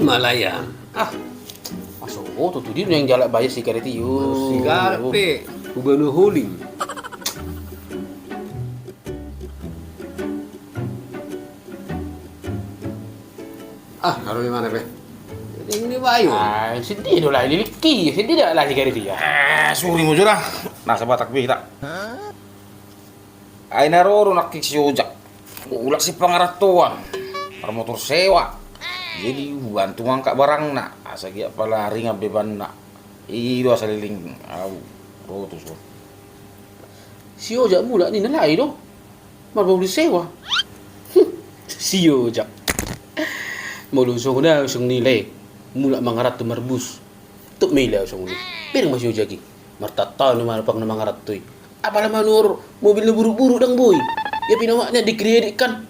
malayan. Masuk tuh dia yang jalak bayar si karet iyo. Sigar pe, gubernur holding. Naruh di mana pe? Ini bayu. Sedih dolah liliki, sedih dah lah si karet iyo. Sorry mo jura. Nasa batak bita. Ay naroro nakik si Ojak. Ulak si pangaratuan. Para motor sewa. Jadi bantu ngangkat barang nak. Asa gia pala ringa beban nak. Ido asaliling. Rotus ko. Si Ojak mula ni nalai dong. Marba beli sewa. Si Ojak. Mau lusong na usong nilai. Mula mangarat tu marbus. Tuk mila usong ni. Pirang masih Ojak ki. Martata ni marapang na mangarat tu. Apalah manur mobil na buru-buru dang boy. Ya pinawaknya dikreditkan.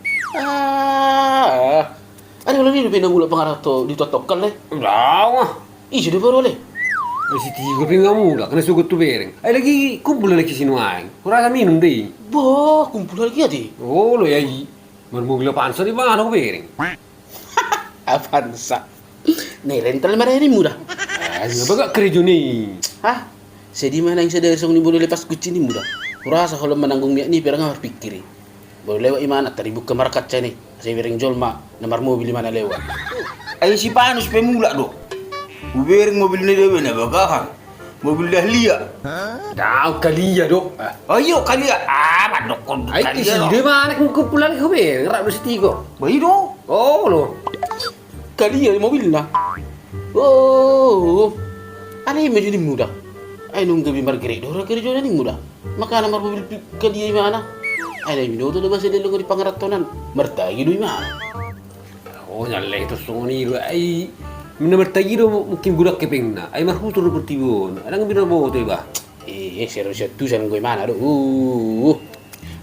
Ano wala ni pinamula pangarap to ditotokkan le. Udah. Sudah baru le. Si tigo pingamula, kena sugot tu bereng. Ay lagi kumpul lagi sinuaing. Kurasa minum deh. Boh, kumpul lagi adi. Oh lo ya i. Marmugla pansa di mana ko bereng. Avanza. Nih rental marah ini mudah. Nga baga kerja ni. Hah? Sedih mana yang sadar song ni boleh lepas kucing ni mudah. Kurasa kalau menanggung niat ni biar nggak berpikir. Baru lewat imana tadi buka markat saya nih. Saya bereng jolma nomor mobil mana lewat. Ay si Panus pemula do. Ubering mobil ni dewe na bagakan. Mobil Dahlia. Tahu kali ya dok. Ayo kali ya. Padok kon Ay kali isi ya. di mana kung kumpul lagi ko bereng. Rak si tigo. Bayi do. Oh lo. Kali ya mobil lah. Oh, ada yang menjadi mudah. Ay nung gabi margere dora kerja ni mudah. Maka nomor mobil kali ya mana? Ay na minuto na ba sila lungo di pangaratonan? Martagi do mana? Oh nyalai itu soni lo ay. Nomor tagi do mungkin budak kepeng na. Ay marhuto do bertibon. Ada nggak bina bawa tu iba. Serius tu sana gue mana do?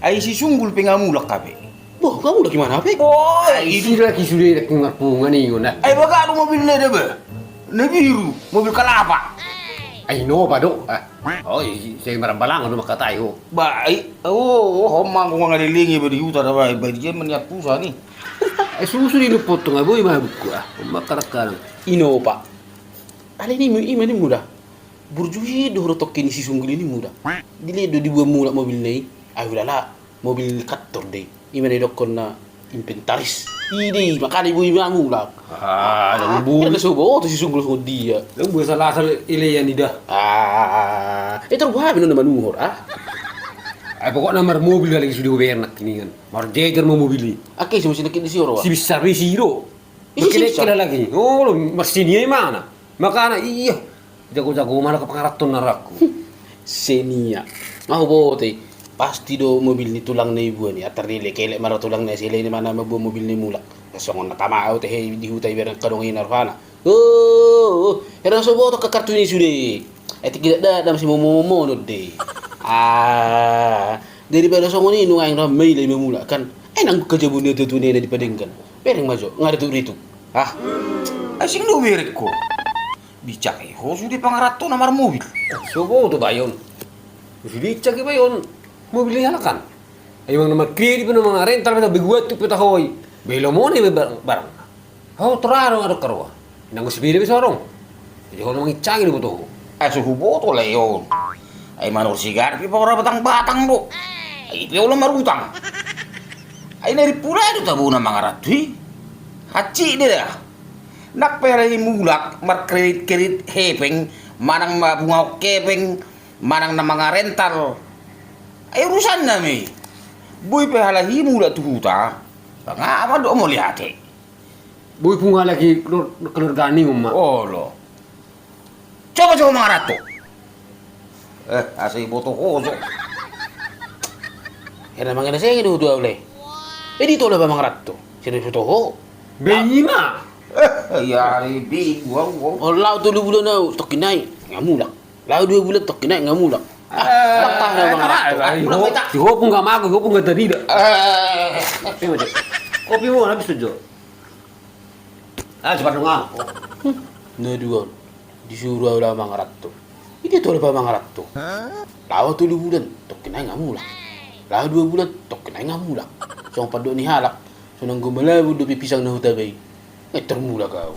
Ay si Sunggul pengamulak kape. Boh, kamu udah gimana pe? Oh, Isi lagi sudah nak ngarpungan ni ngona. ay baga do mobil ni dewe. Na biru, mobil kalapa. Ay no pa do. Oh saya marambalang ano makatayo. Baik. Oh, homang ko nga lilingi ba di uta na ba diyan maniat pusa ni. Ay susu ni lupot nga boy mabuk ko Makarakang. Ino pak. Ali ni ima ni mudah. Burjuhi dohro tokin si sunggul ini mudah. Dili do dibuat mula mobil ni. Ay wala mobil kantor deh. Ima ni dokon na inventaris. Ini makanya ibu ima mula. Ang bu. Kaya nasubo to si sunggul ko dia. Ang bu sa lasal ilayan ida. Ito buhay no naman uhor Ay pokok na mobil lagi sudah gobernak kini kan. Marjejer mo mobil. Aki si sinakit ni si Oro. Si besar ni siro. Isi Makinig siro? ka na lagi. Oh, lo masiniya mana? Makana iya. Jago-jago mana ka pangaraton na rako. Senia. Mau bote. Pasti do mobil ni tulang na ibu ni atar nile kele mara tulang na sila ni mana mabu mobil ni mulak. Kasong na tama out di hutay berang kadong inarfana. Oh, era so boto ka kartu ni sude. Tidak ada masih momo no de. Daripada songo ni nuang na may lay mamula kan. Ay nang kajabun ni tutunay na dipadengkan. Pereng majo ngarito rito. Ay sing lumirik ko. Bicak ho sudi pangarato na mar mobil. Subo to ba yun? Sulit cak ba yun? Mobil niya kan? Ay mga naman kiri pa ng mga rental na biguat tu pita hoy. Belo mo ni barang. Oh, teraro nga karwa. Nang usbili ba sorong? Hindi ko namang itsagi ni buto. Ay suhubo to leyon. Ay manor sigar pi para batang-batang do. Ay ito lang marutang. Ay naripula do tabo na mga ratwi. Hachi dia. Nakpera yung mulak, markredit hepeng, manang mabungaw kepeng, manang na mga rental. Ay urusan nami. Boy pehalahi mula tuhuta. Nga do mo lihate. Boy po nga lagi kalorgani mo ma. Oh lo. Coba mga rato. Asay boto ko. Era mga nasa yung dua ule. Dito lang ba mga rato? Sino yung ho? Beyina! Yari big wow. Oh, lao 3 bulan na tokinay. Ngamulak. Lao 2 bulan tokinay ngamulak. Patah na mga rato. Si Hopo nga mago, Hopo nga darida. Kopi mo, habis tujo. Cepat dong ah. Naduan. Disuruh lah mga rato. Ini tuh lah mga rato. Lao 3 bulan tokinay ngamulak. Lao 2 bulan tokinay ngamulak. So pado ni halak. So nang gumalaw do pisang na hutabay. Ay termula kau.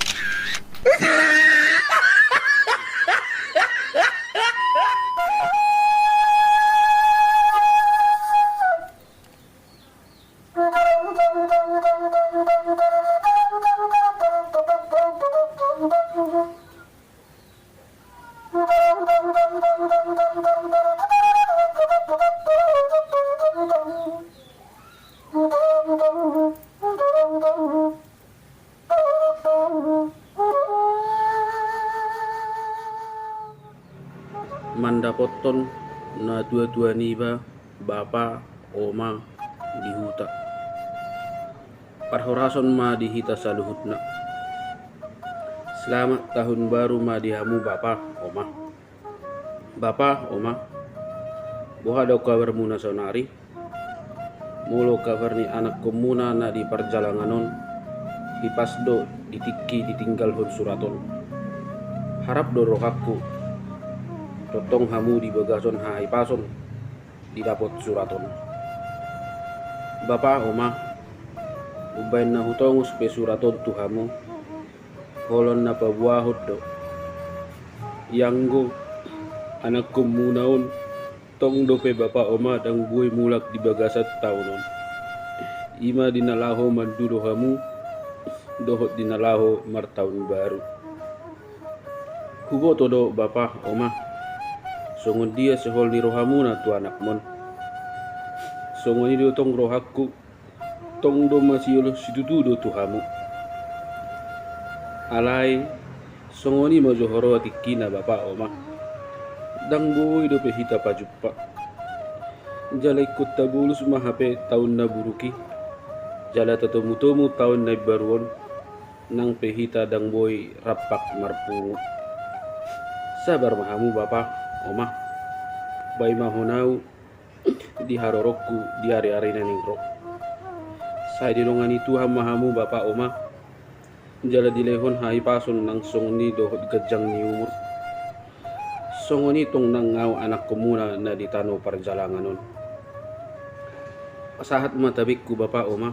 Mandapoton na dua-dua niba bapa oma di huta. Parhorason ma di hita saluhutna. Selamat tahun baru ma dihamu bapa oma. Bapa oma, boha daw kabar muna sonari. Mulo kabar ni anak komuna na di perjalanganon. Hipasdo ditiki ditinggal hon suraton. Harap dorokaku totong hamu di bagason hai pason di dapot suraton. Bapa oma, ubain na hutong spe suraton tu hamu. Holon na pabuahot do. Yanggo anak komunaon tong dope bapa oma dang buhay mulak di bagasat taunon. Ima dinalaho mandudo hamu, dohot dinalaho martaun baru. Hubo todo bapa oma, songon dia sehol ni rohamu na tu anak mon. Songon ni tong rohaku, tong do masih situtu do tu hamu. Alai, songon ni majohoro tikina bapa oma. Dang boy do pehita pajupa. Jalai kota bulus mahape tahun na buruki. Jala tatomu-tomu tahun na baruon. Nang pehita dang boy rapak marpungu. Sabar mahamu bapa oma. Bay mahonau di harorokku di hari-hari naningro. Saya dinongan itu mahamu bapa oma. Jala dilehon hai pason nang song ni dohot gajang ni umur. Songoni tong nangaw anak komuna na di tano perjalanganon. Pasahat matabik ku bapa oma.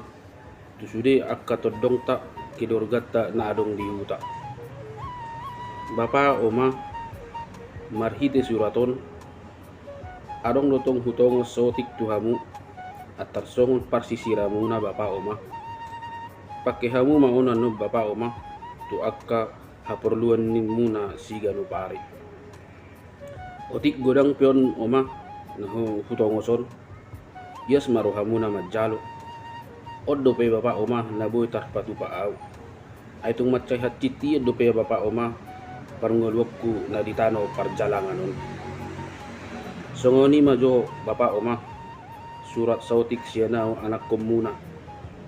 Tusude akka todong ta kidorgata na adong di huta. Bapa oma marhite suraton. Adong dotong hutong sotik tuhamu. Atar songon parsisiramu na bapa oma. Pakai hamu maonan no bapa oma. Tu akka haperluan nin muna siganu pare. Otik godang pion oma naho hutongoson. Yas marohamu na majalo. Oddo pe bapa oma na boy tarpatu paau. Ay tung macay hatiti oddo pe bapa oma parngolwokku na ditano parjalanganon. Songoni majo bapa oma surat sautik siya na anak komuna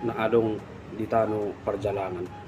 na adong ditano perjalanan.